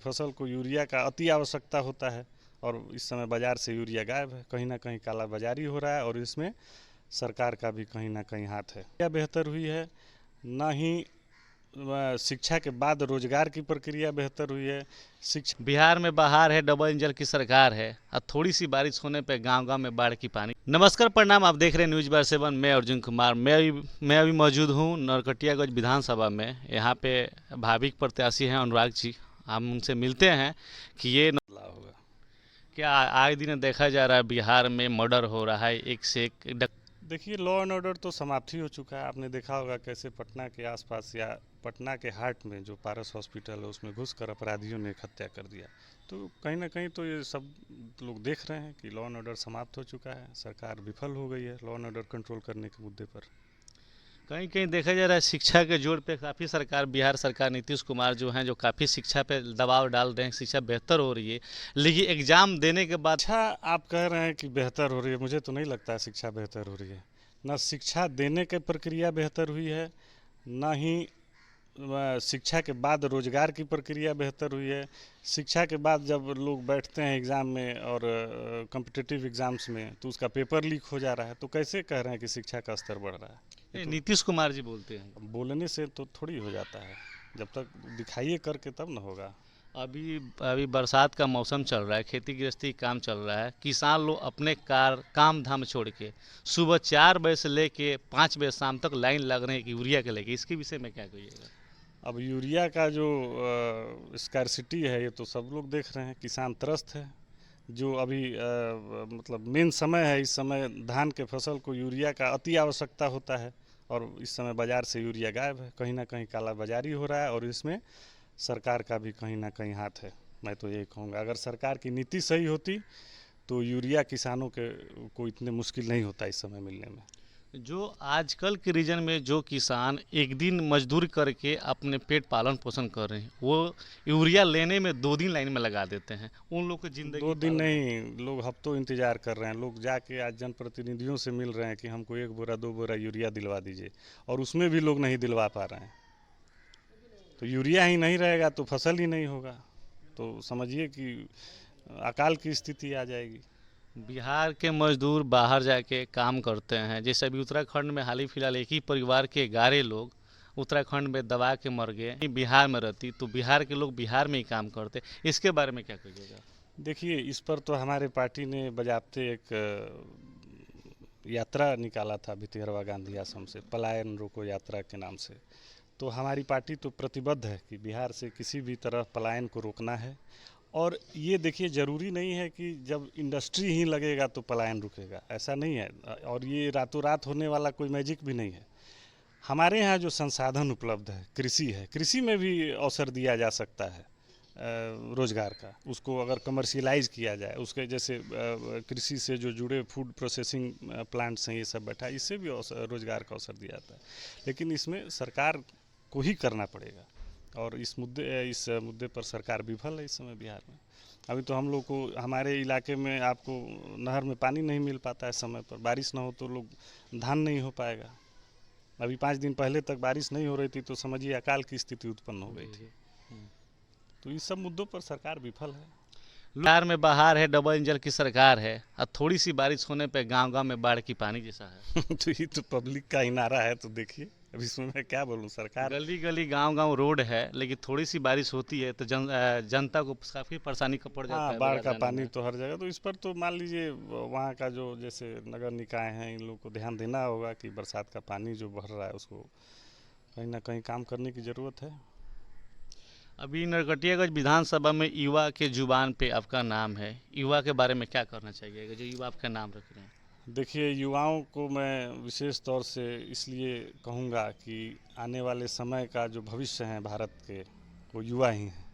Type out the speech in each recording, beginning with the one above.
फसल को यूरिया का अति आवश्यकता होता है और इस समय बाज़ार से यूरिया गायब है। कहीं ना कहीं कालाबाजारी हो रहा है और इसमें सरकार का भी कहीं ना कहीं हाथ है। क्या बेहतर हुई है, ना ही शिक्षा के बाद रोजगार की प्रक्रिया बेहतर हुई है। शिक्षा बिहार में बहार है, डबल इंजन की सरकार है और थोड़ी सी बारिश होने पे गांव-गांव में बाढ़ की पानी। नमस्कार, प्रणाम, आप देख रहे हैं न्यूज़ बार 7। मैं अर्जुन कुमार। मैं अभी मौजूद हूँ नरकटियागंज विधानसभा में। यहाँ पे भावी प्रत्याशी हैं अनुराग जी। हम उनसे मिलते हैं कि ये बदलाव होगा। क्या आए दिन देखा जा रहा है बिहार में मर्डर हो रहा है, एक से एक। देखिए, लॉ एंड ऑर्डर तो समाप्त ही हो चुका है। आपने देखा होगा कैसे पटना के आसपास या पटना के हाट में जो पारस हॉस्पिटल है उसमें घुसकर अपराधियों ने एक हत्या कर दिया। तो कहीं ना कहीं तो ये सब लोग देख रहे हैं कि लॉ एंड ऑर्डर समाप्त हो चुका है। सरकार विफल हो गई है लॉ एंड ऑर्डर कंट्रोल करने के मुद्दे पर। कहीं कहीं देखा जा रहा है शिक्षा के जोर पे काफ़ी सरकार, बिहार सरकार, नीतीश कुमार जो हैं, जो काफ़ी शिक्षा पे दबाव डाल रहे हैं। शिक्षा बेहतर हो रही है, लेकिन एग्ज़ाम देने के बाद अच्छा, आप कह रहे हैं कि बेहतर हो रही है, मुझे तो नहीं लगता है शिक्षा बेहतर हो रही है। ना शिक्षा देने की प्रक्रिया बेहतर हुई है, ना ही शिक्षा के बाद रोजगार की प्रक्रिया बेहतर हुई है। शिक्षा के बाद जब लोग बैठते हैं एग्ज़ाम में और कॉम्पिटिटिव एग्ज़ाम्स में तो उसका पेपर लीक हो जा रहा है। तो कैसे कह रहे हैं कि शिक्षा का स्तर बढ़ रहा है? ये तो नीतीश कुमार जी बोलते हैं। बोलने से तो थोड़ी हो जाता है, जब तक दिखाइए करके तब ना होगा। अभी अभी बरसात का मौसम चल रहा है, खेती गृहस्थी काम चल रहा है। किसान लोग अपने काम धाम छोड़ के सुबह 4 बजे से लेके 5 बजे शाम तक लाइन लग रहे हैं यूरिया के लेके। इसके विषय में क्या कहिएगा? अब यूरिया का जो स्कारसिटी है ये तो सब लोग देख रहे हैं। किसान त्रस्त है। जो अभी मतलब मेन समय है, इस समय धान के फसल को यूरिया का अति आवश्यकता होता है और इस समय बाज़ार से यूरिया गायब है। कहीं ना कहीं कालाबाजारी हो रहा है और इसमें सरकार का भी कहीं ना कहीं हाथ है। मैं तो यही कहूँगा, अगर सरकार की नीति सही होती तो यूरिया किसानों के को इतने मुश्किल नहीं होता इस समय मिलने में। जो आजकल के रीजन में जो किसान एक दिन मजदूरी करके अपने पेट पालन पोषण कर रहे हैं, वो यूरिया लेने में 2 दिन लाइन में लगा देते हैं। उन लोग की दो ज़िंदगी दिन पार नहीं। नहीं, लोग हफ्तों इंतजार कर रहे हैं। लोग जाके आज जनप्रतिनिधियों से मिल रहे हैं कि हमको 1 बोरा 2 बोरा यूरिया दिलवा दीजिए, और उसमें भी लोग नहीं दिलवा पा रहे हैं। तो यूरिया ही नहीं रहेगा तो फसल ही नहीं होगा। तो समझिए कि अकाल की स्थिति आ जाएगी। बिहार के मजदूर बाहर जाके काम करते हैं। जैसे अभी उत्तराखंड में हाल ही फिलहाल एक ही परिवार के 11 लोग उत्तराखंड में दबा के मर गए। बिहार में रहती तो बिहार के लोग बिहार में ही काम करते। इसके बारे में क्या कहिएगा? देखिए, इस पर तो हमारे पार्टी ने बजाबते एक यात्रा निकाला था भितिहरवा गांधी आश्रम से, पलायन रोको यात्रा के नाम से। तो हमारी पार्टी तो प्रतिबद्ध है कि बिहार से किसी भी तरह पलायन को रोकना है। और ये देखिए, ज़रूरी नहीं है कि जब इंडस्ट्री ही लगेगा तो पलायन रुकेगा, ऐसा नहीं है। और ये रातों रात होने वाला कोई मैजिक भी नहीं है। हमारे यहाँ जो संसाधन उपलब्ध है, कृषि है, कृषि में भी अवसर दिया जा सकता है रोजगार का। उसको अगर कमर्शियलाइज किया जाए, उसके जैसे कृषि से जो जुड़े फूड प्रोसेसिंग प्लांट्स हैं, ये सब बैठा, इससे भी रोजगार का अवसर दिया जाता है। लेकिन इसमें सरकार को ही करना पड़ेगा और इस मुद्दे पर सरकार विफल है इस समय बिहार में। अभी तो हम लोग को, हमारे इलाके में आपको नहर में पानी नहीं मिल पाता है समय पर। बारिश ना हो तो लोग धान नहीं हो पाएगा। अभी 5 दिन पहले तक बारिश नहीं हो रही थी तो समझिए अकाल की स्थिति उत्पन्न हो गई थी। तो इस सब मुद्दों पर सरकार विफल है। बिहार में बहार है, डबल इंजन की सरकार है और थोड़ी सी बारिश होने पे गांव-गांव में बाढ़ की पानी जैसा है। तो ये तो पब्लिक का ही नारा है। तो देखिए, अब इसमें मैं क्या बोलूँ, सरकार। गली गली गांव-गांव रोड है, लेकिन थोड़ी सी बारिश होती है तो जनता को काफ़ी परेशानी का पड़ जाता हाँ, है बाढ़ बाजार का जाने पानी में। तो हर जगह। तो इस पर तो मान लीजिए वहाँ का जो जैसे नगर निकाय हैं, इन लोगों को ध्यान देना होगा कि बरसात का पानी जो भर रहा है उसको कहीं ना कहीं काम करने की ज़रूरत है। अभी नरकटियागंज विधानसभा में युवा के जुबान पे आपका नाम है। युवा के बारे में क्या करना चाहिए जो युवा आपका नाम रख रहे हैं? देखिए, युवाओं को मैं विशेष तौर से इसलिए कहूँगा कि आने वाले समय का जो भविष्य है भारत के, वो युवा ही हैं।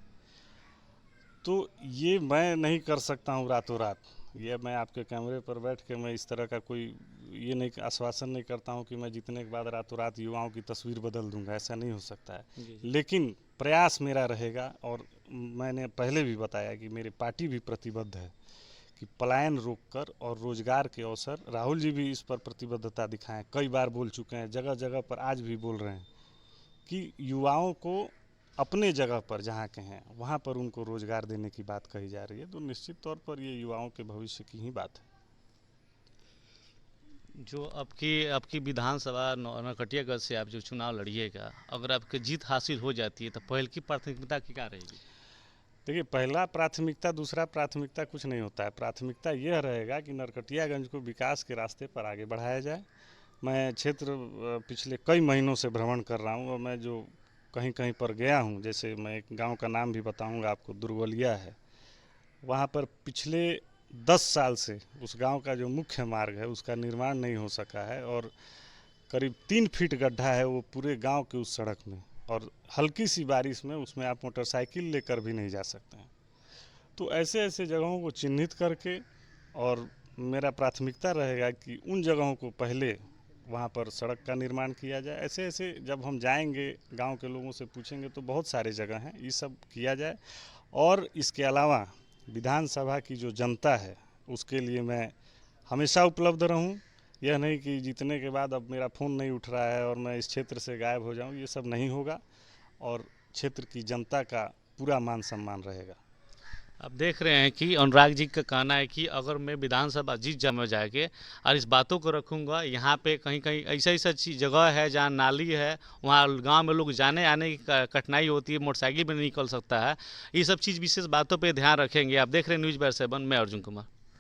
तो ये मैं नहीं कर सकता हूँ रातों रात। ये मैं आपके कैमरे पर बैठ के मैं इस तरह का कोई ये नहीं आश्वासन नहीं करता हूँ कि मैं जीतने के बाद रातों रात युवाओं की तस्वीर बदल दूंगा। ऐसा नहीं हो सकता है। जी। लेकिन प्रयास मेरा रहेगा, और मैंने पहले भी बताया कि मेरी पार्टी भी प्रतिबद्ध है कि पलायन रोककर और रोजगार के अवसर। राहुल जी भी इस पर प्रतिबद्धता दिखाएं, कई बार बोल चुके हैं, जगह जगह पर आज भी बोल रहे हैं कि युवाओं को अपने जगह पर जहाँ के हैं वहाँ पर उनको रोज़गार देने की बात कही जा रही है, तो निश्चित तौर पर ये युवाओं के भविष्य की ही बात है। जो आपकी विधानसभा नरकटियागंज से आप जो चुनाव लड़िएगा, अगर आपकी जीत हासिल हो जाती है तो पहल की प्राथमिकता की क्या रहेगी? देखिए, पहला प्राथमिकता दूसरा प्राथमिकता कुछ नहीं होता है। प्राथमिकता यह रहेगा कि नरकटियागंज को विकास के रास्ते पर आगे बढ़ाया जाए। मैं क्षेत्र पिछले कई महीनों से भ्रमण कर रहा हूँ और मैं जो कहीं कहीं पर गया हूँ, जैसे मैं एक गांव का नाम भी बताऊंगा आपको, दुर्गलिया है। वहाँ पर पिछले 10 साल से उस गांव का जो मुख्य मार्ग है उसका निर्माण नहीं हो सका है और करीब 3 फीट गड्ढा है वो पूरे गांव के उस सड़क में, और हल्की सी बारिश में उसमें आप मोटरसाइकिल लेकर भी नहीं जा सकते हैं। तो ऐसे ऐसे जगहों को चिन्हित करके, और मेरा प्राथमिकता रहेगा कि उन जगहों को पहले वहाँ पर सड़क का निर्माण किया जाए। ऐसे ऐसे जब हम जाएंगे गांव के लोगों से पूछेंगे तो बहुत सारे जगह हैं, ये सब किया जाए। और इसके अलावा विधानसभा की जो जनता है उसके लिए मैं हमेशा उपलब्ध रहूं। यह नहीं कि जीतने के बाद अब मेरा फ़ोन नहीं उठ रहा है और मैं इस क्षेत्र से गायब हो जाऊं, ये सब नहीं होगा और क्षेत्र की जनता का पूरा मान सम्मान रहेगा। आप देख रहे हैं कि अनुराग जी का कहना है कि अगर मैं विधानसभा जीत जाऊँ जाके और इस बातों को रखूंगा, यहाँ पे कहीं कहीं ऐसा ऐसा चीज जगह है जहाँ नाली है, वहाँ गांव में लोग जाने आने की कठिनाई होती है, मोटरसाइकिल भी नहीं निकल सकता है। ये सब चीज़ विशेष बातों पे ध्यान रखेंगे। आप देख रहे हैं न्यूज़ बार 7, मैं अर्जुन कुमार।